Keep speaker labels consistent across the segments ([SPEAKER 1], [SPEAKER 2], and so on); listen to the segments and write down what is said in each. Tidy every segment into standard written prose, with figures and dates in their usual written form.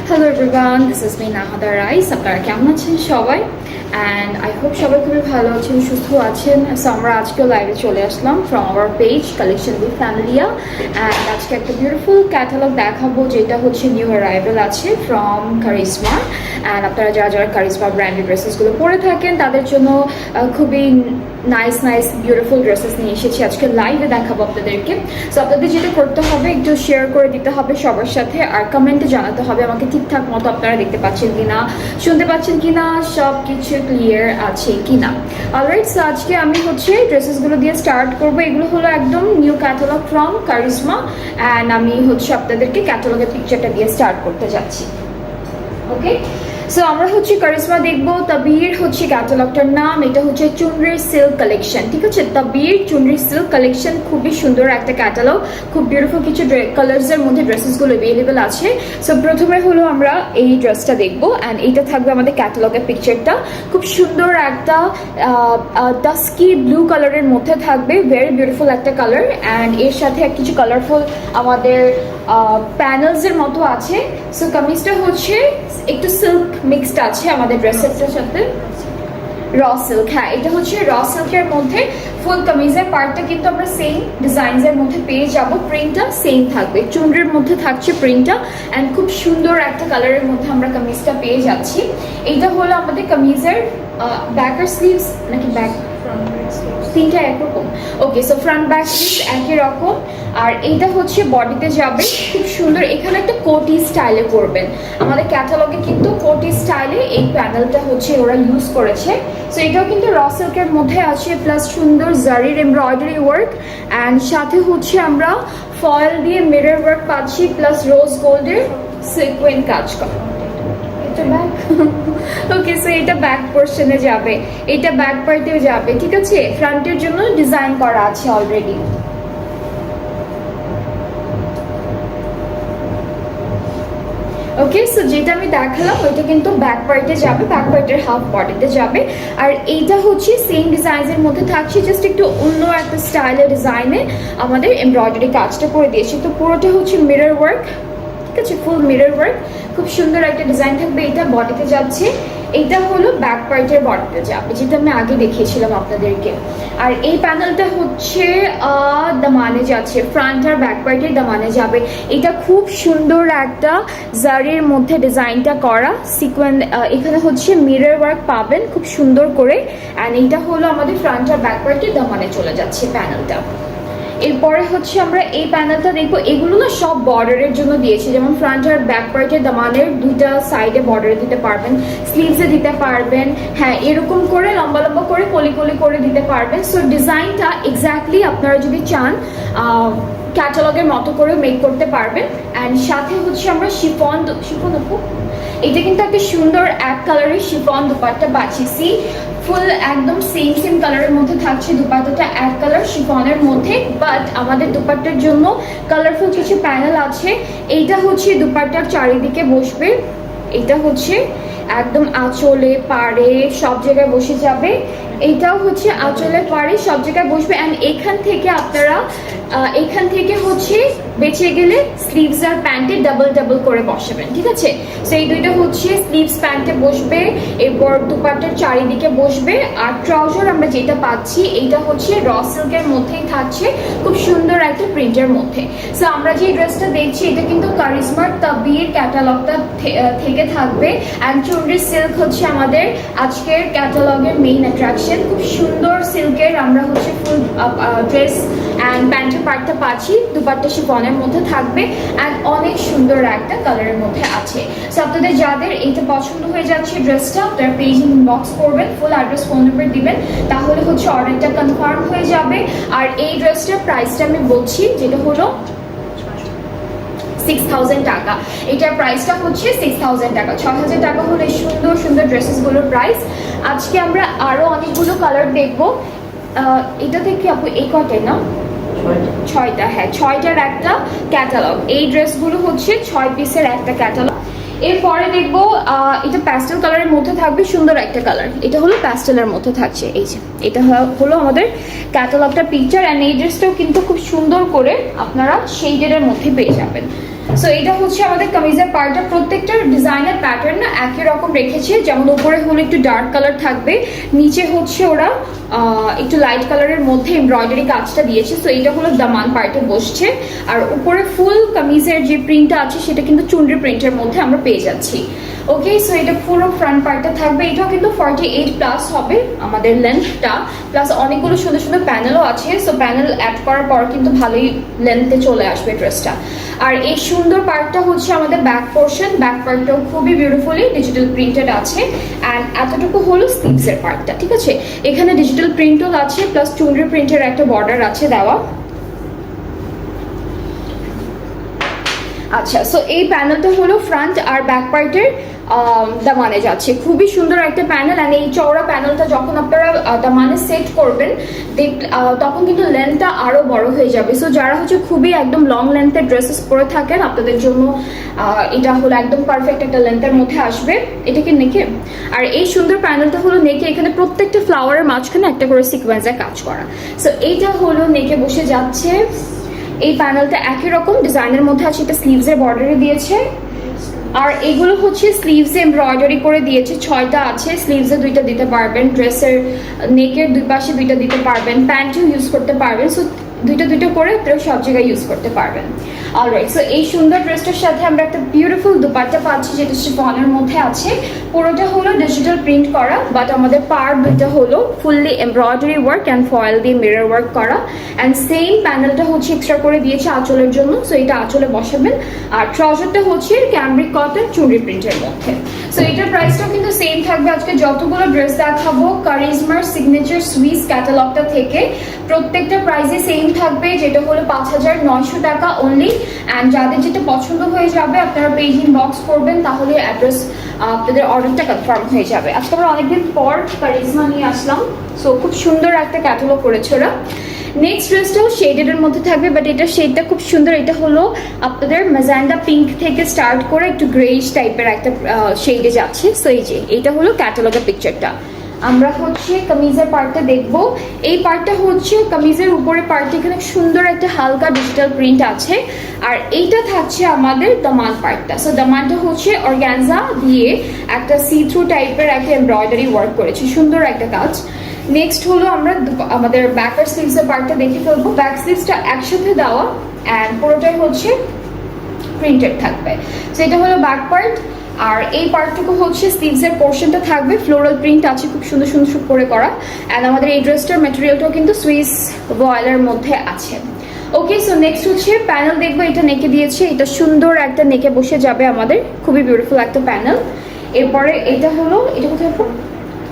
[SPEAKER 1] Hello everyone, this is me Nahada Rice. আপনারা কেমন আছেন সবাই? And I hope সবাই খুবই ভালো আছেন, সুস্থ আছেন। সো আমরা আজকে লাইভে চলে আসলাম from our page collection with Familia, and আজকে একটা বিউটিফুল ক্যাটালগ দেখাবো যেটা হচ্ছে নিউ অ্যারাইভাল আছে from Karisma, and আপনারা যারা যারা কারিজমা ব্র্যান্ডেড ড্রেসেসগুলো পরে থাকেন তাদের জন্য খুবই নাইস বিউটিফুল ড্রেসেস নিয়ে এসেছি আজকে লাইভে দেখাবো আপনাদেরকে। সো আপনাদের যেটা করতে হবে একটু শেয়ার করে দিতে হবে সবার সাথে, আর কমেন্টে জানাতে হবে আমাকে ঠিকঠাক মতো আপনারা দেখতে পাচ্ছেন কিনা, শুনতে পাচ্ছেন কিনা, সব কিছু ক্লিয়ার আছে কিনা। অলরাইট, সো আজকে আমি হচ্ছে ড্রেসেসগুলো দিয়ে স্টার্ট করবো। এগুলো হলো একদম new catalogue from charisma, and আমি হচ্ছে আপনাদেরকে ক্যাটালগের পিকচারটা দিয়ে স্টার্ট করতে যাচ্ছি। ওকে, সো আমরা হচ্ছে কারিজমা দেখবো। তাবির হচ্ছে ক্যাটালগটার নাম, এটা হচ্ছে চুনরির সিল্ক কালেকশন। ঠিক আছে, তাবির চুনরির সিল্ক কালেকশন, খুবই সুন্দর একটা ক্যাটালগ, খুব বিউটিফুল কিছু কালার্সের মধ্যে ড্রেসেসগুলো অ্যাভেলেবেল আছে। সো প্রথমে হলো আমরা এই ড্রেসটা দেখবো, অ্যান্ড এইটা থাকবে আমাদের ক্যাটালগের পিকচারটা। খুব সুন্দর একটা ডাস্কি ব্লু কালারের মধ্যে থাকবে, ভেরি বিউটিফুল একটা কালার, অ্যান্ড এর সাথে কিছু কালারফুল আমাদের প্যানেলসের মতো আছে। সো কামিজটা হচ্ছে একটু সিল্ক মিক্সড আছে আমাদের ড্রেসের সাথে, র সিল্ক। হ্যাঁ, এটা হচ্ছে র সিল্কের মধ্যে ফুল কামিজের পার্টটা কিন্তু আমরা সেম ডিজাইনসের মধ্যে পেয়ে যাব, প্রিন্টটা সেম থাকবে, চুনরির মধ্যে থাকছে প্রিন্টটা, অ্যান্ড খুব সুন্দর একটা কালারের মধ্যে আমরা কামিজটা পেয়ে যাচ্ছি। এইটা হলো আমাদের কামিজের ব্যাকার স্লিভস নাকি ব্যাক তিনটা একরকম। ওকে, সো ফ্রন্ট ব্যাক স্লিভস একই রকম, আর এইটা হচ্ছে বডিতে যাবে, খুব সুন্দর। এখানে একটা কোটি স্টাইলে করবেন, আমাদের ক্যাটালগে কিন্তু কোটি স্টাইলে এই প্যানেলটা হচ্ছে ওরা ইউজ করেছে। সো এটাও কিন্তু র সিল্কের মধ্যে আছে, প্লাস সুন্দর জারির এমব্রয়ডারি ওয়ার্ক, অ্যান্ড সাথে হচ্ছে আমরা ফয়েল দিয়ে মিরর ওয়ার্ক পাচ্ছি, প্লাস রোজ গোল্ডের সিকোয়েন্স কাজ করা। ওকে, সো এটা ব্যাক পোর্শনে যাবে, এটা ব্যাক পার্টেও যাবে। ঠিক আছে, ফ্রন্টের জন্য ডিজাইন করা আছে অলরেডি। ওকে, সো যেটা আমি দেখালাম ওইটা কিন্তু ব্যাক পার্টে যাবে, ব্যাক পার্টের হাফ বডিতে যাবে। আর এইটা হচ্ছে সেম ডিজাইনের মধ্যে থাকছে, জাস্ট একটু অন্য একটা স্টাইলের ডিজাইনে আমাদের এমব্রয়ডারি কাজটা করে দিয়েছে। তো পুরোটা হচ্ছে মিরর ওয়ার্ক, ঠিক আছে, ফুল মিরর ওয়ার্ক, খুব সুন্দর একটা ডিজাইন থাকবে। এটা বডিতে যাচ্ছে, এইটা হলো ব্যাক পার্টের বডিতে যাবে, যেটা আমি আগে দেখিয়েছিলাম আপনাদেরকে। আর এই প্যানেলটা হচ্ছে দামানে যাচ্ছে, ফ্রন্ট আর ব্যাক পার্টের দামানে যাবে। এটা খুব সুন্দর একটা জারির মধ্যে ডিজাইনটা করা সিকোয়েন্স, এখানে হচ্ছে মিরর ওয়ার্ক পাবেন খুব সুন্দর করে, অ্যান্ড এইটা হলো আমাদের ফ্রন্ট আর ব্যাক পার্টের দামানে চলে যাচ্ছে প্যানেলটা। এরপরে হচ্ছে আমরা এই প্যানেলটা দেখবো। এগুলো না সব বর্ডারের জন্য দিয়েছি, যেমন ফ্রন্ট আর ব্যাক পার্টের দামানের দুইটা সাইডে বর্ডারে দিতে পারবেন, স্লিভসে দিতে পারবেন, হ্যাঁ এরকম করে লম্বা লম্বা করে কলি কলি করে দিতে পারবেন। সো ডিজাইনটা এক্স্যাক্টলি আপনারা যদি চান ক্যাটালগের মতো করে মেক করতে পারবেন। অ্যান্ড সাথে হচ্ছে আমরা শিফন এটা কিন্তু একটা সুন্দর এক কালারের শিফন দুপাট্টা বাঁচিয়েছি, ফুল একদম সেম কালারের মধ্যে থাকছে দুপাট্টাটা, এক কালার শিফনের মধ্যে, বাট আমাদের দুপাট্টার জন্য কালারফুল কিছু প্যানেল আছে। এইটা হচ্ছে দুপাট্টার চারিদিকে বসবে, এটা হচ্ছে একদম আঁচলে পাড়ে সব জায়গায় বসে যাবে, এইটাও হচ্ছে আঁচলে পাড়ে সব জায়গায় বসবে। অ্যান্ড এখান থেকে আপনারা এখান থেকে হচ্ছে বেঁচে গেলে স্লিভস আর প্যান্টে ডাবল করে বসাবেন। ঠিক আছে, সো এই দুইটা হচ্ছে স্লিভস প্যান্টে বসবে, এরপর দুপাট্টার চারিদিকে বসবে। আর ট্রাউজার আমরা যেটা পাচ্ছি এইটা হচ্ছে র সিল্কের মধ্যেই থাকছে, খুব সুন্দর একটা প্রিন্টের মধ্যে। সো আমরা যে ড্রেসটা দেখছি এটা কিন্তু কারিজমার তাবির ক্যাটালগটা থেকে থাকবে, অ্যান্ড চুনরি সিল্ক হচ্ছে আমাদের আজকের ক্যাটালগের মেইন অ্যাট্রাকশন। খুব সুন্দর সিল্কের আমরা হচ্ছে ফুল ড্রেস অ্যান্ড প্যান্টের পার্টটা পাচ্ছি, দুপাট্টা শিফনের মধ্যে থাকবে অ্যান্ড অনেক সুন্দর একটা কালারের মধ্যে আছে। সো আপনাদের যাদের এইটা পছন্দ হয়ে যাচ্ছে ড্রেসটা, আপনারা পেজ ইনবক্স করবেন, ফুল অ্যাড্রেস ফোন নাম্বার দিবেন, তাহলে হচ্ছে অর্ডারটা কনফার্ম হয়ে যাবে। আর এই ড্রেসটার প্রাইসটা আমি বলছি, যেটা হলো 6000 টাকা। এটার প্রাইসটা হচ্ছে 6000 টাকা। 6000 টাকা হলো এই সুন্দর সুন্দর ড্রেসেসগুলোর প্রাইস। আজকে আমরা আরও অনেকগুলো কালার দেখবো। এটা থেকে আপু এই কটাই না, 6টা, হ্যাঁ 6টার একটা ক্যাটালগ। এই ড্রেসগুলো হচ্ছে 6 পিসের একটা ক্যাটালগ। এরপরে দেখবো এটা প্যাস্টেল কালারের মধ্যে থাকবে, সুন্দর একটা কালার। এটা হলো প্যাস্টেলের মধ্যে থাকছে, এই যে এটা হলো আমাদের ক্যাটালগটা পিকচার। অ্যান্ড এই ড্রেসটাও কিন্তু খুব সুন্দর করে আপনারা শেডের মধ্যে পেয়ে যাবেন। সো এটা হচ্ছে আমাদের কামিজের পার্টটা। প্রত্যেকটা ডিজাইনের প্যাটার্ন না একই রকম রেখেছে, যেমন উপরে হলো একটু ডার্ক কালার থাকবে, নিচে হচ্ছে ওরা একটু লাইট কালারের মধ্যে এমব্রয়ডারি কাজটা দিয়েছে। সো এটা হলো দামান পার্টে বসছে, আর উপরে ফুল কামিজের যে প্রিন্টটা আছে সেটা কিন্তু চুনরি প্রিন্টের মধ্যে আমরা পেয়ে যাচ্ছি। ওকে, সো এটা পুরো ফ্রন্ট পার্টটা থাকবে। এটাও কিন্তু 48 প্লাস হবে আমাদের লেন্থটা, প্লাস অনেকগুলো সুন্দর সুন্দর প্যানেলও আছে। সো প্যানেল অ্যাড করার পর কিন্তু ভালোই লেন্থে চলে আসবে ড্রেসটা। আর এই সুন্দর পার্টটা হচ্ছে আমাদের ব্যাক পোর্শন। ব্যাক পার্টটাও খুবই বিউটিফুলি ডিজিটাল প্রিন্টেড আছে। অ্যান্ড এতটুকু হলো স্লিভসের পার্টটা, ঠিক আছে। এখানে ডিজিটাল প্রিন্টও আছে, প্লাস চুনরি প্রিন্টের একটা বর্ডার আছে দেওয়া। আচ্ছা, সো এই প্যানেলটা হলো ফ্রন্ট আর ব্যাক পার্টের দামানে যাচ্ছে। খুবই সুন্দর একটা প্যানেল। অ্যান্ড এই চওড়া প্যানেলটা যখন আপনারা দামানে সেট করবেন তখন কিন্তু লেন্থটা আরও বড় হয়ে যাবে। সো যারা হচ্ছে খুবই একদম লং লেন্থের ড্রেসেস পরে থাকেন, আপনাদের জন্য এটা হলো একদম পারফেক্ট একটা লেন্থের মধ্যে আসবে। এটাকে নেকে, আর এই সুন্দর প্যানেলটা হলো নেকে। এখানে প্রত্যেকটা ফ্লাওয়ারের মাঝখানে একটা করে সিকোয়েন্সে কাজ করা। সো এইটা হলো নেকে বসে যাচ্ছে। এই প্যানেলটা একই রকম ডিজাইনের মধ্যে আছে, এটা স্লিভসের বর্ডারে দিয়েছে। আর এগুলো হচ্ছে স্লিভসে এমব্রয়ডারি করে দিয়েছে, 6টা আছে। স্লিভসে 2টা দিতে পারবেন, ড্রেসের নেকের দুই পাশে 2টা দিতে পারবেন, প্যান্টও ইউজ করতে পারবেন। সো 2টা করে আপনারা সব জায়গায় ইউজ করতে পারবেন। অলরাইট, সো এই সুন্দর ড্রেসটার সাথে আমরা একটা বিউটিফুল দুপাট্টা পাচ্ছি, যেটা শিফনের মধ্যে আছে। পুরোটা হলো ডিজিটাল প্রিন্ট করা, বাট আমাদের পার দুইটা হলো fully embroidery work and foil দিয়ে মিরর ওয়ার্ক করা। অ্যান্ড সেম প্যানেলটা হচ্ছে এক্সট্রা করে দিয়েছে আঁচলের জন্য। সো এটা আঁচলে বসাবেন। আর ট্রাউজারটা হচ্ছে ক্যামব্রিক কটন চুনরি প্রিন্টের মধ্যে। সো এটার প্রাইসটাও কিন্তু সেম থাকবে। আজকে যতগুলো ড্রেস দেখাবো কারিজমার সিগনেচার সুইস ক্যাটালগটা থেকে, প্রত্যেকটা প্রাইসে সেম থাকবে, যেটা হলো 5900 টাকা অনলি। অ্যান্ড যাদের যেটা পছন্দ হয়ে যাবে আপনারা পেজ ইনবক্স করবেন, তাহলে অ্যাড্রেস আপনাদের অর্ডারটা কনফার্ম হয়ে যাবে। আজকে আমরা অনেকদিন পর কারিজমা নিয়ে আসলাম। সো খুব সুন্দর একটা ক্যাটালগ করেছে ওরা। নেক্সট ড্রেসটাও শেডের মধ্যে থাকবে, বাট এটা শেডটা খুব সুন্দর। এটা হলো আপনাদের ম্যাজেন্ডা পিঙ্ক থেকে স্টার্ট করে একটু গ্রেইশ টাইপের একটা শেডে যাচ্ছে। সো এই যে এটা হলো ক্যাটালগের পিকচারটা। আমরা হচ্ছে কামিজের পার্টটা দেখবো। এই পার্টটা হচ্ছে কামিজের উপরে পার্টটা, এখানে সুন্দর একটা হালকা ডিজিটাল প্রিন্ট আছে। আর এইটা থাকছে আমাদের দামান পার্টটা। সো দামানটা হচ্ছে অর্গানজা দিয়ে একটা সি থ্রু টাইপের একটা এমব্রয়ডারি ওয়ার্ক করেছে, সুন্দর একটা কাজ। নেক্সট হলো আমরা আমাদের ব্যাকের স্লিভসের পার্টটা দেখে ফেলবো। ব্যাক স্লিভসটা একসাথে দেওয়া অ্যান্ড পুরোটাই হচ্ছে প্রিন্টেড থাকবে। সো এটা হলো ব্যাক পার্ট। আর এই পার্টটুকু হচ্ছে স্লিভসের পোর্শনটা থাকবে, ফ্লোরাল প্রিন্ট আছে খুব সুন্দর সুন্দর করে করা। অ্যান্ড আমাদের এই ড্রেসটার ম্যাটেরিয়ালটাও কিন্তু সুইস ভয়েলের মধ্যে আছে। ওকে, সো নেক্সট হচ্ছে প্যানেল দেখবো। এটা নেকে দিয়েছে, এটা সুন্দর একটা নেকে বসে যাবে আমাদের, খুবই বিউটিফুল একটা প্যানেল। এরপরে এটা হলো, এটা কোথায়,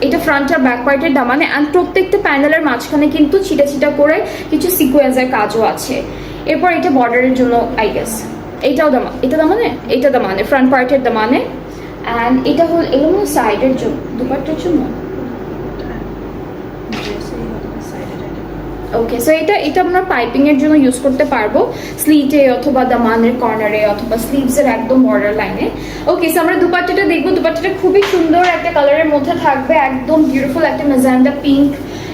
[SPEAKER 1] এটা ফ্রন্ট আর ব্যাক পার্টের দামানে। অ্যান্ড প্রত্যেকটা প্যানেলের মাঝখানে কিন্তু ছিটা ছিটা করে কিছু সিকোয়েন্সের কাজও আছে। এরপর এটা বর্ডারের জন্য আই গেস, এইটাও এটা দামানে ফ্রন্ট পার্টের দামানে। অ্যান্ড এটা হল এগুলো সাইডের জন্য, দুপাট্টার জন্য। ওকে, সো এটা আমরা পাইপিং এর জন্য ইউজ করতে পারবো, স্লিটে অথবা দামানের কর্নারে অথবা স্লিভসের একদম বর্ডার লাইনে। ওকে, সো আমরা দুপাট্টাটা দেখবো। দুপাট্টাটা খুবই সুন্দর একটা কালারের মধ্যে থাকবে, একদম বিউটিফুল একটা ম্যাজেন্ডা পিঙ্ক,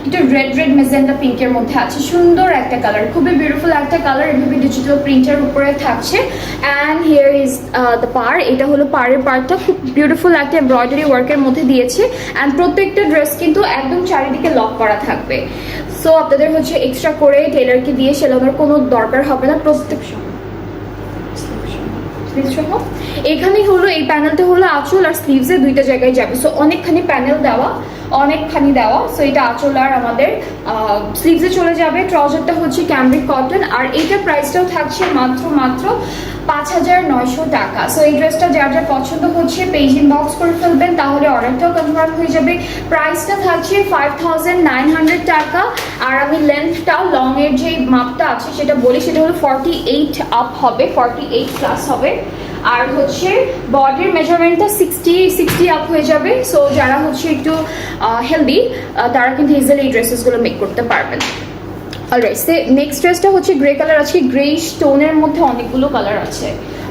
[SPEAKER 1] এটা রেড ম্যাজেন্ডা পিঙ্কের মধ্যে আছে, সুন্দর একটা কালার, খুবই বিউটিফুল একটা কালার। এভাবে ডিজিটাল প্রিন্টের উপরে থাকছে। অ্যান্ড হিয়ার ইজ দ্য পার। এটা হলো পাড়ের পার্টটা, খুব বিউটিফুল একটা এমব্রয়ডারি ওয়ার্কের মধ্যে দিয়েছে। অ্যান্ড প্রত্যেকটা ড্রেস কিন্তু একদম চারিদিকে লক করা থাকবে। সো আপনাদের হচ্ছে এক্সট্রা করে টেলারকে দিয়ে সেলানোর কোনো দরকার হবে না। প্রত্যেক এখানে হলো এই প্যানেলটা হলো আঁচল আর স্লিভসে 2টা জায়গায় যাবে। সো অনেকখানি প্যানেল দেওয়া, অনেকখানি দেওয়া। সো এটা আঁচল আর আমাদের স্লিভসে চলে যাবে। ট্রাউজারটা হচ্ছে ক্যামব্রিক কটন, আর এইটার প্রাইসটাও থাকছে মাত্র 5,900 টাকা। সো এই ড্রেসটা যার যার পছন্দ হচ্ছে পেজ ইনবক্স করে ফেলবেন, তাহলে অর্ডারটাও কনফার্ম হয়ে যাবে। প্রাইসটা থাকছে 5,900 টাকা। আর আমি লেন্থটাও লং এর যে মাপটা আছে সেটা বলি, সেটা হলো 48 আপ হবে, 48 প্লাস হবে। আর হচ্ছে বডির মেজারমেন্টটা 60 আপ হয়ে যাবে। সো যারা হচ্ছে একটু হেলদি তারা কিন্তু ইজিলি এই ড্রেসেসগুলো মেক করতে পারবেন। অলরাইট, নেক্সট ড্রেসটা হচ্ছে গ্রে কালার আছে। গ্রে স্টোনের মধ্যে অনেকগুলো কালার আছে,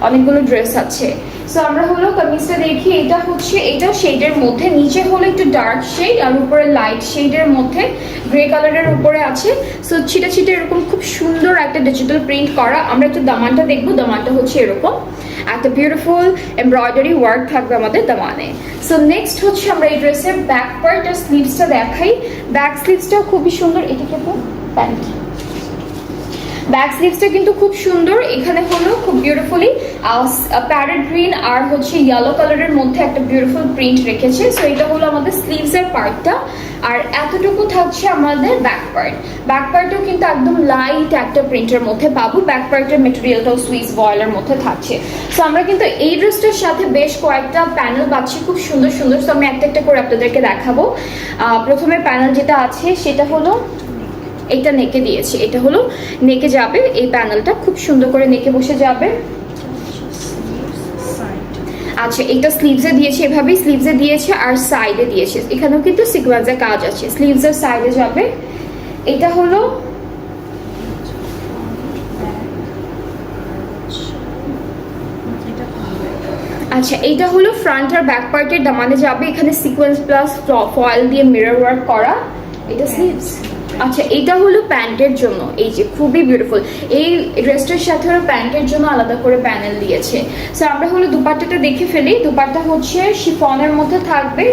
[SPEAKER 1] অনেকগুলো ড্রেস আছে। সো আমরা হলো কামিজটা দেখি। এটা হচ্ছে এটাও শেডের মধ্যে, নিচে হলো একটু ডার্ক শেড আর উপরে লাইট শেডের মধ্যে গ্রে কালারের উপরে আছে। সো ছিটে ছিটে এরকম খুব সুন্দর একটা ডিজিটাল প্রিন্ট করা। আমরা একটু দামানটা দেখবো। দামানটা হচ্ছে এরকম একটা বিউটিফুল এমব্রয়ডারি ওয়ার্ক থাকবে আমাদের দামানে। সো নেক্সট হচ্ছে আমরা এই ড্রেসের ব্যাক পার্ট আর স্লিভসটা দেখাই। ব্যাক স্লিভসটাও খুবই সুন্দর। এটা কেমন প্যান্ট, ব্যাক স্লিভসটা কিন্তু খুব সুন্দর। এখানে হলো খুব বিউটিফুলি প্যারেট গ্রিন আর হচ্ছে ইয়েলো কালারের মধ্যে একটা বিউটিফুল প্রিন্ট রেখেছে। সো এটা হলো আমাদের স্লিভসের পার্টটা, আর এতটুকু থাকছে আমাদের ব্যাক পার্ট। ব্যাক পার্টও কিন্তু একদম লাইট একটা প্রিন্টের মধ্যে পাবো। ব্যাক পার্টের মেটেরিয়ালটাও সুইস ভয়েলের মধ্যে থাকছে। সো আমরা কিন্তু এই ড্রেসটার সাথে বেশ কয়েকটা প্যানেল পাচ্ছি খুব সুন্দর সুন্দর। সো আমি একটা একটা করে আপনাদেরকে দেখাবো। প্রথমে প্যানেল যেটা আছে সেটা হলো এটা নেকে দিয়েছি, এটা হলো নেকে যাবে। এই প্যানেলটা খুব সুন্দর করে নেকে বসে যাবে। আচ্ছা, এটা স্লিভসে দিয়েছে, এভাবেই স্লিভসে দিয়েছে আর সাইডে দিয়েছে। এখানেও কিন্তু সিকোয়েন্সের কাজ আছে, স্লিভসের সাইডে যাবে। এটা হলো আচ্ছা, এইটা হলো ফ্রন্ট আর ব্যাক পার্টের দামানে যাবে। এখানে সিকোয়েন্স প্লাস ফয়েল দিয়ে মিরর ওয়ার্ক করা। এটা স্লিভস। আচ্ছা, এটা হলো প্যান্টের জন্য। এই যে খুবই বিউটিফুল, এই ড্রেসটার সাথে ওরা প্যান্টের জন্য আলাদা করে প্যানেল দিয়েছে। সো আমরা হলো দুপাট্টাটা দেখে ফেলি। দুপাট্টা হচ্ছে শিফনের মধ্যে থাকবে,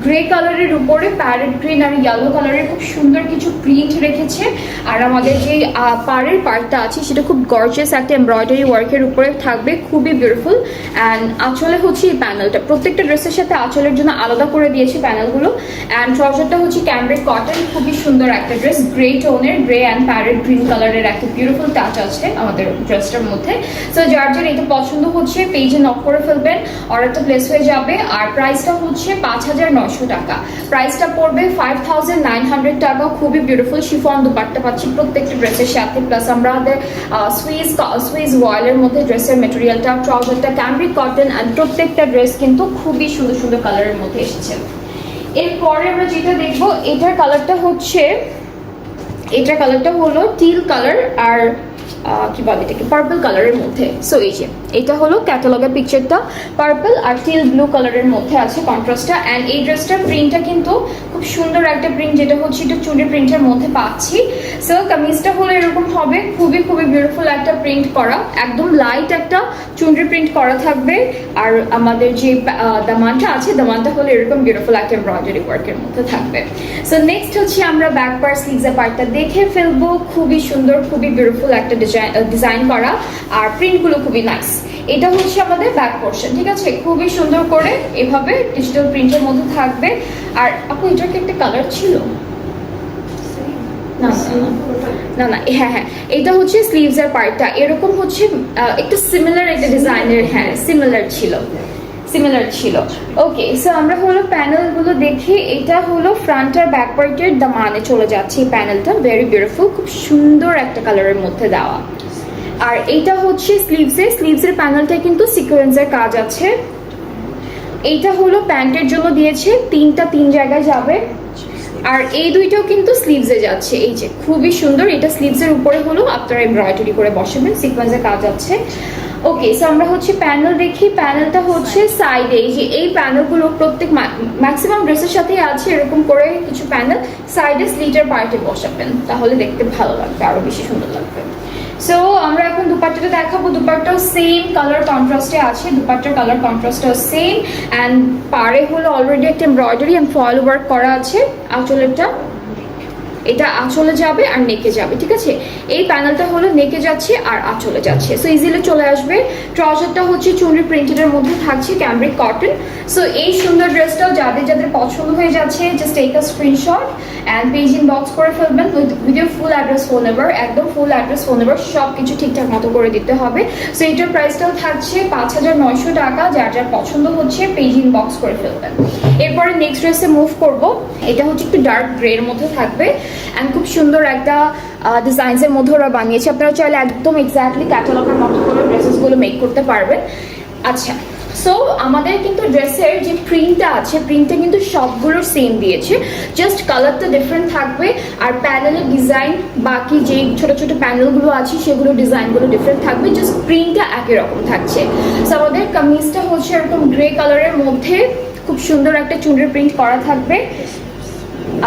[SPEAKER 1] গ্রে কালারের উপরে প্যারেট গ্রিন আর ইয়েলো কালারের খুব সুন্দর কিছু প্রিন্ট রেখেছে। আর আমাদের যে পাড়ের পার্টটা আছে সেটা খুব গর্জিয়াস একটা এমব্রয়ডারি ওয়ার্কের উপরে থাকবে, খুবই বিউটিফুল। অ্যান্ড আঁচলে হচ্ছে এই প্যানেলটা, প্রত্যেকটা ড্রেসের সাথে আঁচলের জন্য আলাদা করে দিয়েছে প্যানেলগুলো। অ্যান্ড ট্রাউজারটা হচ্ছে ক্যামব্রিক কটন, খুবই সুন্দর একটা ড্রেস। গ্রে টোনের, গ্রে অ্যান্ড প্যারেট গ্রিন কালারের একটা বিউটিফুল টাচ আছে আমাদের ড্রেসটার মধ্যে। সো যার যার এটা পছন্দ হচ্ছে পেজে নক করে ফেলবেন, অর্ডারটা প্লেস হয়ে যাবে। আর প্রাইসটা হচ্ছে 5,900 টাকা। প্রাইসটা পড়বে 5,900 টাকা। খুবই বিউটিফুল শিফন দুপাট্টা পাচ্ছি প্রত্যেকটা ড্রেসের সাথে। প্লাস আমাদের সুইস ওয়ালের মধ্যে ড্রেসের মেটেরিয়ালটা, ট্রাউজারটা ক্যামব্রিক কটন, অ্যান্ড প্রত্যেকটা ড্রেস কিন্তু খুবই সুন্দর সুন্দর কালারের মধ্যে এসেছে। এরপরে আমরা যেটা দেখবো, এটার কালারটা হলো টিল কালার আর কি বলে এটাকে পার্পল কালারের মধ্যে। সো এই যে এটা হলো ক্যাটালগের পিকচারটা, পার্পল আর টিল ব্লু কালারের মধ্যে আছে কন্ট্রাস্টটা। অ্যান্ড এই ড্রেসটার প্রিন্টটা কিন্তু খুব সুন্দর একটা প্রিন্ট, যেটা হচ্ছে একটু চুড়ি প্রিন্টের মধ্যে পাচ্ছি। সো কামিজটা হলো এরকম হবে, খুবই খুবই বিউটিফুল একটা প্রিন্ট করা, একদম লাইট একটা চুনরি প্রিন্ট করা থাকবে। আর আমাদের যে দামানটা আছে, দামানটা হলো এরকম বিউটিফুল একটা এমব্রয়ডারি ওয়ার্কের মধ্যে থাকবে। সো নেক্সট হচ্ছে আমরা ব্যাক পার্ট স্লিভসের পার্টটা দেখে ফেলবো। খুবই সুন্দর, খুবই বিউটিফুল একটা ডিজাইন করা, আর প্রিন্টগুলো খুবই নাইস। এটা হচ্ছে আমাদের ব্যাক পোর্শন, ঠিক আছে, খুবই সুন্দর করে এভাবে ডিজিটাল প্রিন্টের মধ্যে থাকবে। আর আপু এটার কি একটা কালার ছিল? না না না, হ্যাঁ, এটা হচ্ছে স্লিভসের পার্টটা এরকম হচ্ছে একটু সিমিলার একটা ডিজাইনের। হ্যাঁ, সিমিলার ছিল। ওকে, সো আমরা হলো প্যানেলগুলো দেখি। এটা হলো ফ্রন্ট আর ব্যাক পার্টের দামানে চলে যাচ্ছে এই প্যানেলটা, ভেরি বিউটিফুল, খুব সুন্দর একটা কালারের মধ্যে দেওয়া। আর এইটা হচ্ছে স্লিভসের প্যানেলটা কিন্তু সিকোয়েন্সের কাজ আছে। এইটা হলো প্যান্টের জন্য দিয়েছে, তিন জায়গায় যাবে। আর এই দুইটাও কিন্তু স্লিভসে যাচ্ছে। এই যে খুবই সুন্দর, এটা স্লিভসের উপরে হলো আপনারা এমব্রয়ডারি করে বসাবেন, সিকোয়েন্সের কাজ আছে। ওকে, সো আমরা হচ্ছে প্যানেল দেখি। প্যানেলটা হচ্ছে সাইডে, এই যে এই প্যানেলগুলো প্রত্যেক ম্যাক্সিমাম ড্রেসের সাথে আছে এরকম করে কিছু প্যানেল। সাইডে স্লিটের পার্টে বসাবেন, তাহলে দেখতে ভালো লাগবে, আরো বেশি সুন্দর লাগবে। সো আমরা এখন দুপাট্টাটা দেখাবো। দুপাট্টাও সেম কালার কন্ট্রাস্টে আছে, দুপাট্টার কালার কন্ট্রাস্টটাও সেম। অ্যান্ড পাড়ে হলো অলরেডি একটা এমব্রয়ডারি অ্যান্ড ফয়েল ওয়ার্ক করা আছে। আঁচলেরটা এটা আঁচলে যাবে আর নেকে যাবে, ঠিক আছে? এই প্যানেলটা হলো নেকে যাচ্ছে আর আঁচলে যাচ্ছে, সো ইজিলি চলে আসবে। ট্রাউজারটা হচ্ছে চুনরি প্রিন্টেডের মধ্যে থাকছে, ক্যামব্রিক কটন। সো এই সুন্দর ড্রেসটাও যাদের যাদের পছন্দ হয়ে যাচ্ছে, just take a screenshot and page inbox করে ফেলবেন with your full address, phone number, একদম ফুল অ্যাড্রেস, ফোন নাম্বার সব কিছু ঠিকঠাক মতো করে দিতে হবে। সো এটার প্রাইসটাও থাকছে 5,900 টাকা। যার যার পছন্দ হচ্ছে পেজ ইনবক্স করে ফেলবেন। এরপরে নেক্সট ড্রেসে মুভ করব। এটা হচ্ছে একটু ডার্ক গ্রে এর মধ্যে থাকবে অ্যান্ড খুব সুন্দর একটা ডিজাইনসের মধ্যে ওরা বানিয়েছে। আপনারা চাইলে একদম এক্স্যাক্টলি ক্যাটালগের মতো করে ড্রেসেসগুলো মেক করতে পারবেন। আচ্ছা, সো আমাদের কিন্তু ড্রেসের যে প্রিন্টটা আছে, প্রিন্টটা কিন্তু সবগুলোর সেম দিয়েছে, জাস্ট কালারটা ডিফারেন্ট থাকবে। আর প্যানেলের ডিজাইন, বাকি যে ছোট ছোট প্যানেলগুলো আছে সেগুলো ডিজাইনগুলো ডিফারেন্ট থাকবে, জাস্ট প্রিন্টটা একই রকম থাকছে। সো আমাদের কামিজটা হচ্ছে এরকম গ্রে কালারের মধ্যে খুব সুন্দর একটা চুনরি প্রিন্ট করা থাকবে।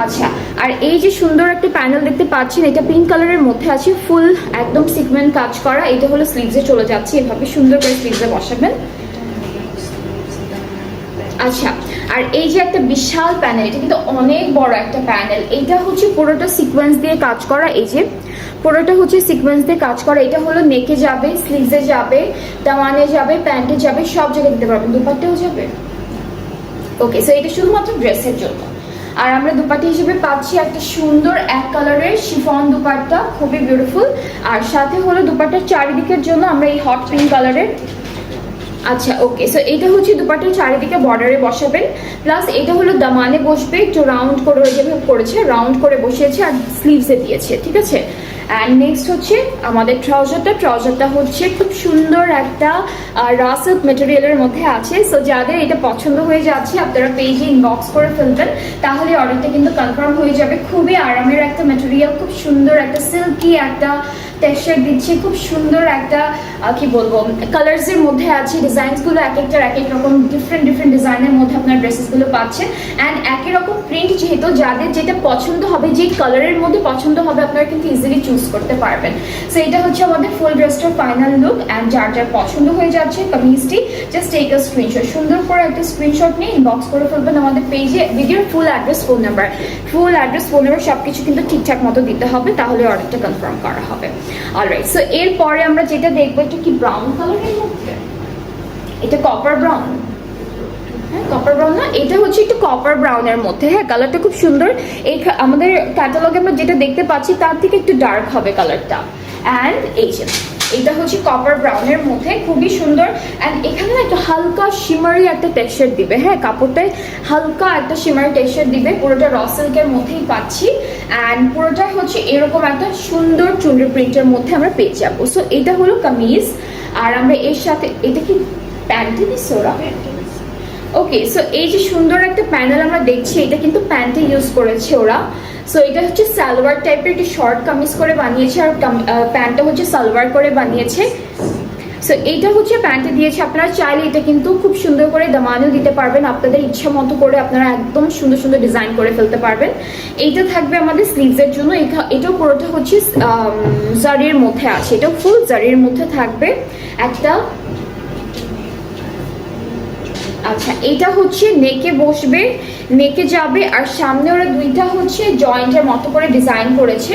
[SPEAKER 1] আচ্ছা, আর এই যে সুন্দর একটা প্যানেল দেখতে পাচ্ছেন, এটা পিঙ্ক কালারের মধ্যে আছে, ফুল একদম সিকোয়েন্স কাজ করা। এটা হলো স্লিভসে চলে যাচ্ছে, এভাবে সুন্দর করে স্লিভসে বসাবেন। আচ্ছা, আর এই যে একটা বিশাল প্যানেল, এটা কিন্তু অনেক বড় একটা প্যানেল। এটা হচ্ছে পুরোটা সিকোয়েন্স দিয়ে কাজ করা, এই যে পুরোটা হচ্ছে সিকোয়েন্স দিয়ে কাজ করা। এটা হলো নেকে যাবে, স্লিভসে যাবে, দামানে যাবে, প্যান্টে যাবে, সব জায়গায় দিতে পারবেন, দুপাট্টাও যাবে। ওকে, সো এটা শুধুমাত্র ড্রেসের জন্য। আর আমরা দুপাট্টা হিসেবে পাচ্ছি একটা সুন্দর এক কালারের শিফন দুপাট্টা, খুবই বিউটিফুল। আর সাথে হলো দুপাট্টার চারিদিকের জন্য আমরা এই হট পিঙ্ক কালারের। আচ্ছা, ওকে, সো এটা হচ্ছে দুপাট্টার চারিদিকে বর্ডারে বসাবেন, প্লাস এটা হলো দামানে বসবে, একটু রাউন্ড করে যেভাবে করেছে, রাউন্ড করে বসিয়েছে আর স্লিভসে দিয়েছে, ঠিক আছে? অ্যান্ড নেক্সট হচ্ছে আমাদের ট্রাউজারটা হচ্ছে খুব সুন্দর একটা রা সিল্ক মেটেরিয়ালের মধ্যে আছে। সো যাদের এটা পছন্দ হয়ে যাচ্ছে আপনারা পেজে ইনবক্স করে ফেলবেন, তাহলে অর্ডারটা কিন্তু কনফার্ম হয়ে যাবে। খুবই আরামের একটা মেটেরিয়াল, খুব সুন্দর একটা সিল্কি একটা টেক্সচার দিচ্ছে, খুব সুন্দর একটা কি বলবো কালার্সের মধ্যে আছে। ডিজাইনসগুলো এক একটার এক এক রকম ডিফারেন্ট ডিজাইনের মধ্যে আপনার ড্রেসেসগুলো পাচ্ছেন। অ্যান্ড একই রকম প্রিন্ট, যেহেতু যাদের যেটা পছন্দ হবে, যে কালারের মধ্যে পছন্দ হবে, আপনারা কিন্তু ইজিলি চুজ করতে পারবেন। সো এটা হচ্ছে আমাদের ফুল ড্রেসটার ফাইনাল লুক। অ্যান্ড যার যার পছন্দ হয়ে যাচ্ছে কামিজটি, জাস্ট টেক আ স্ক্রিনশট, সুন্দর করে একটা স্ক্রিনশট নিয়ে ইনবক্স করে ফেলবেন আমাদের পেজে ভিডিওর ফুল অ্যাড্রেস, ফোন নাম্বার সব কিছু কিন্তু ঠিকঠাক মতো দিতে হবে, তাহলে অর্ডারটা কনফার্ম করা হবে। অলরাইট, সো এরপরে আমরা যেটা দেখবো, একটু কি ব্রাউন কালারের মধ্যে, এটা কপার ব্রাউন, হ্যাঁ কপার ব্রাউন না, এটা হচ্ছে একটু কপার ব্রাউনের মধ্যে। হ্যাঁ, কালারটা খুব সুন্দর। এই আমাদের ক্যাটালগে আমরা যেটা দেখতে পাচ্ছি তার থেকে একটু ডার্ক হবে কালারটা। অ্যান্ড এই যে এটা হচ্ছে কপার ব্রাউনের মধ্যে, খুবই সুন্দর। অ্যান্ড এখানে না একটু হালকা শিমারি একটা টেক্সচার দিবে, হ্যাঁ কাপড়টায় হালকা একটা শিমারি টেক্সচার দিবে। পুরোটা র সিল্কের মধ্যেই পাচ্ছি। অ্যান্ড পুরোটা হচ্ছে এরকম একটা সুন্দর চুনরি প্রিন্টের মধ্যে আমরা পেয়ে যাবো। সো এটা হলো কামিজ। আর আমরা এর সাথে এটা কি প্যান্টে দিচ্ছি ওরা? ওকে, সো এই যে সুন্দর একটা প্যানেল আমরা দেখছি, এটা কিন্তু প্যান্টে ইউজ করেছে ওরা। সো এটা হচ্ছে সালোয়ার টাইপের, একটি শর্ট কামিজ করে বানিয়েছে, আর প্যান্টটা হচ্ছে সালোয়ার করে বানিয়েছে। সো এইটা হচ্ছে প্যান্টে দিয়েছে। আপনারা চাইলে এটা কিন্তু খুব সুন্দর করে দামানেও দিতে পারবেন, আপনাদের ইচ্ছা মতো করে আপনারা একদম সুন্দর সুন্দর ডিজাইন করে ফেলতে পারবেন। এইটা থাকবে আমাদের স্লিভসের জন্য। এটাও পুরোটা হচ্ছে জারির মধ্যে আছে, এটাও ফুল জারির মধ্যে থাকবে একটা। আচ্ছা, এটা হচ্ছে নেকে বসবে, নেকে যাবে, আর সামনে ওরা দুইটা হচ্ছে জয়েন্টের মতো করে ডিজাইন করেছে।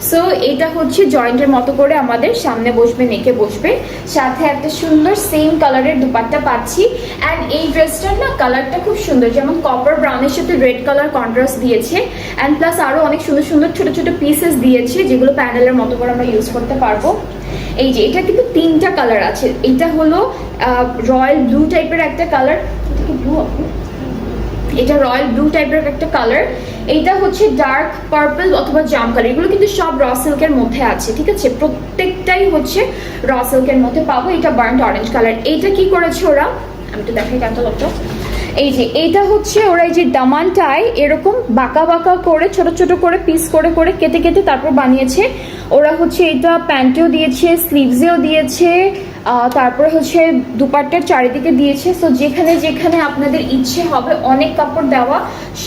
[SPEAKER 1] সো এটা হচ্ছে জয়েন্টের মতো করে আমাদের সামনে বসবে, নেকে বসবে, সাথে একটা সুন্দর সেম কালারের দুপাট্টা পাচ্ছি। অ্যান্ড এই ড্রেসটার না কালারটা খুব সুন্দর, যেমন কপার ব্রাউনের সাথে রেড কালার কন্ট্রাস্ট দিয়েছে। অ্যান্ড প্লাস আরও অনেক সুন্দর সুন্দর ছোট ছোট পিসেস দিয়েছে, যেগুলো প্যানেলের মতো করে আমরা ইউজ করতে পারবো। এই যে এটা কিন্তু তিনটা কালার আছে। এটা হলো রয়্যাল ব্লু টাইপের একটা কালার, এটা রয়্যাল ব্লু টাইপের একটা কালার। এইটা হচ্ছে ডার্ক পার্পল অথবা জাম কালার। এগুলো কিন্তু সব র সিল্কের মধ্যে আছে, ঠিক আছে? প্রত্যেকটাই হচ্ছে র সিল্কের মধ্যে পাবো। এটা বার্ন্ট অরেঞ্জ কালার। এইটা কি করেছে ওরা, আমি তো দেখাই ক্যাটালগটা। এই যে এইটা হচ্ছে ওরা এই যে দামানটায় এরকম বাঁকা বাঁকা করে ছোট ছোট করে পিস করে করে কেটে কেটে তারপর বানিয়েছে ওরা। হচ্ছে এটা প্যান্টেও দিয়েছে, স্লিভসেও দিয়েছে, তারপরে হচ্ছে দুপাট্টার চারিদিকে দিয়েছে। সো যেখানে যেখানে আপনাদের ইচ্ছে হবে অনেক কাপড় দেওয়া,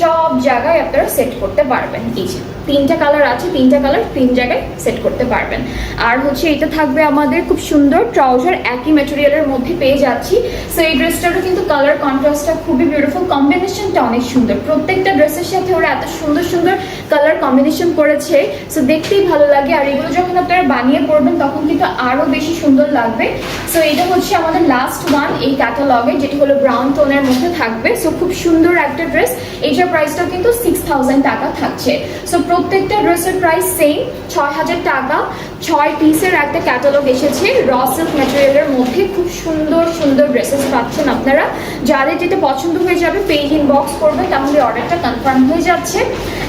[SPEAKER 1] সব জায়গায় আপনারা সেট করতে পারবেন। এই যে 3টা কালার আছে, 3টা কালার 3 জায়গায় সেট করতে পারবেন। আর হচ্ছে এটা থাকবে আমাদের খুব সুন্দর ট্রাউজার, একই ম্যাটেরিয়ালের মধ্যে পেয়ে যাচ্ছি। সো এই ড্রেসটারও কিন্তু কালার কন্ট্রাস্টটা খুবই বিউটিফুল, কম্বিনেশনটা অনেক সুন্দর। প্রত্যেকটা ড্রেসের সাথে ওরা এত সুন্দর সুন্দর কালার কম্বিনেশন করেছে, সো দেখতেই ভালো লাগে। আর এগুলো যখন আপনারা বানিয়ে পড়বেন তখন কিন্তু আরও বেশি সুন্দর লাগবে। সো এটা হচ্ছে আমাদের লাস্ট ওয়ান এই ক্যাটালগে, যেটি হলো ব্রাউন টোনের মধ্যে থাকবে। সো খুব সুন্দর একটা ড্রেস, এইটার প্রাইসটাও কিন্তু 6000 টাকা থাকছে। সো প্রত্যেকটা ড্রেসের প্রাইস সেম 6000 টাকা। 6 পিসের একটা ক্যাটালগ এসেছে র সিল্ক ম্যাটেরিয়ালের মধ্যে। খুব সুন্দর সুন্দর ড্রেসেস পাচ্ছেন আপনারা। যাদের যেটা পছন্দ হয়ে যাবে পেজ ইনবক্স করবে, তাহলে অর্ডারটা কনফার্ম হয়ে যাচ্ছে।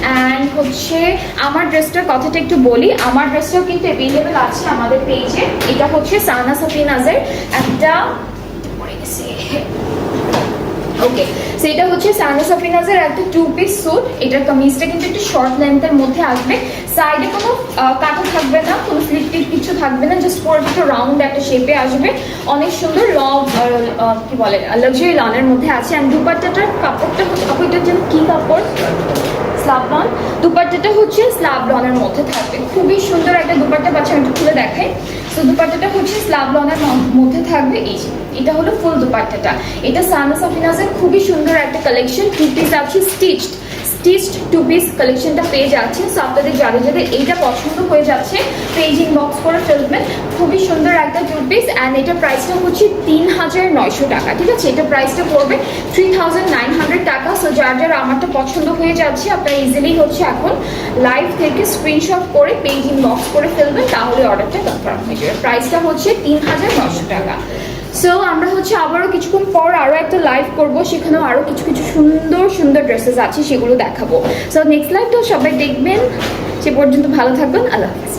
[SPEAKER 1] অ্যান্ড হচ্ছে আমার ড্রেসটার কথাটা একটু বলি, আমার ড্রেসটাও কিন্তু অ্যাভেলেবেল আছে আমাদের পেজে। এটা হচ্ছে সানা সাফিনাজের একটা ওকে, সেটা হচ্ছে সানা সাফিনাজের একটা 2 পিস স্যুট। এটার কামিজটা কিন্তু একটু শর্ট লেন্থের মধ্যে আসবে, সাইডে কোনো কাটা থাকবে না, কোনো ফ্লিট টিট কিছু থাকবে না, জাস্ট পুরো একটু রাউন্ড একটা শেপে আসবে। অনেক সুন্দর কি বলে লাক্সারি লনের মধ্যে আছে। অ্যান্ড দুপাট্টাটার কাপড়টা হচ্ছে এটার জন্য কি কাপড়, স্লাব লন। দুপাট্টাটা হচ্ছে স্লাব লনের মধ্যে থাকবে, খুবই সুন্দর একটা দুপাট্টা পাচ্ছে। আমি একটু খুলে দেখাই। তো দুপাট্টাটা হচ্ছে স্লাব লনের মধ্যে থাকবে। এই এটা হলো ফুল দুপাট্টাটা। এটা সানা সাফিনাজের খুবই সুন্দর একটা কালেকশন, 2 পিস আছে স্টিচড 2 পিস কালেকশনটা পেয়ে যাচ্ছে। সো আপনাদের যাদের যাদের এইটা পছন্দ হয়ে যাচ্ছে পেজ ইনবক্স করে ফেলবেন। খুবই সুন্দর একটা 2 পিস। অ্যান্ড এটার প্রাইসটা হচ্ছে 3900 টাকা। ঠিক আছে, এটা প্রাইসটা পড়বে 3900 টাকা। সো যার যার আমারটা পছন্দ হয়ে যাচ্ছে আপনারা ইজিলি হচ্ছে এখন লাইভ থেকে স্ক্রিনশট করে পেজ ইনবক্স করে ফেলবেন, তাহলে অর্ডারটা কনফার্ম হয়ে যাবে। প্রাইসটা হচ্ছে 3900 টাকা। সো আমরা হচ্ছে আবারও কিছুক্ষণ পর আরও একটা লাইভ করব, সেখানেও আরও কিছু কিছু সুন্দর সুন্দর ড্রেসেস আছে, সেগুলো দেখাবো। সো নেক্সট লাইভটা সবাই দেখবেন। সে পর্যন্ত ভালো থাকবেন, আল্লাহ হাফিজ।